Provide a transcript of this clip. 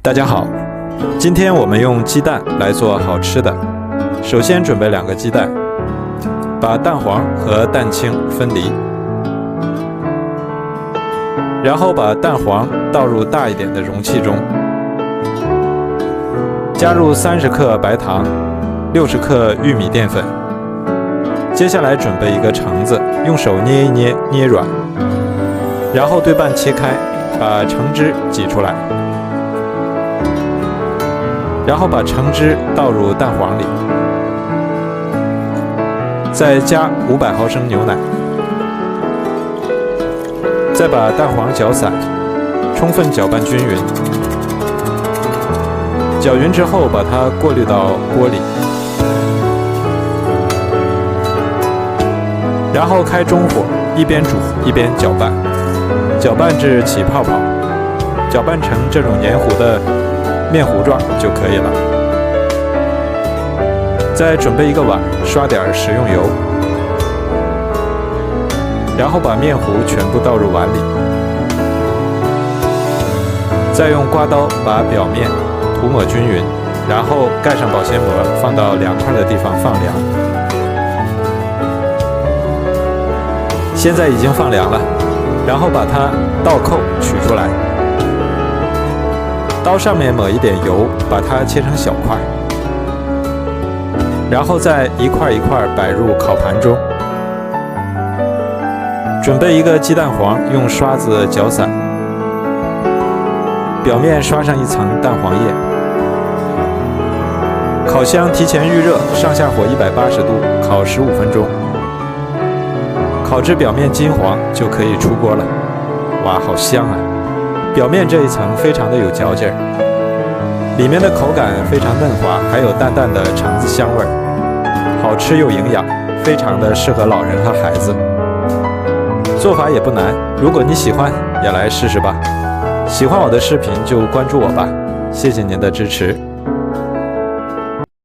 大家好，今天我们用鸡蛋来做好吃的。首先准备2个鸡蛋，把蛋黄和蛋清分离，然后把蛋黄倒入大一点的容器中，加入30克白糖、60克玉米淀粉。接下来准备一个橙子，用手捏一捏，捏软，然后对半切开，把橙汁挤出来，然后把橙汁倒入蛋黄里，再加500毫升牛奶，再把蛋黄搅散，充分搅拌均匀。搅匀之后，把它过滤到锅里，然后开中火，一边煮一边搅拌，搅拌至起泡泡，搅拌成这种黏糊的面糊状就可以了。再准备一个碗，刷点食用油，然后把面糊全部倒入碗里，再用刮刀把表面涂抹均匀，然后盖上保鲜膜，放到凉快的地方放凉。现在已经放凉了，然后把它倒扣取出来，刀上面抹一点油，把它切成小块，然后再一块一块摆入烤盘中。准备一个鸡蛋黄，用刷子搅散，表面刷上一层蛋黄液。烤箱提前预热，上下火180度，烤15分钟。烤至表面金黄就可以出锅了。哇，好香啊！表面这一层非常的有嚼劲儿，里面的口感非常嫩滑，还有淡淡的橙子香味儿，好吃又营养，非常的适合老人和孩子。做法也不难，如果你喜欢，也来试试吧。喜欢我的视频就关注我吧，谢谢您的支持。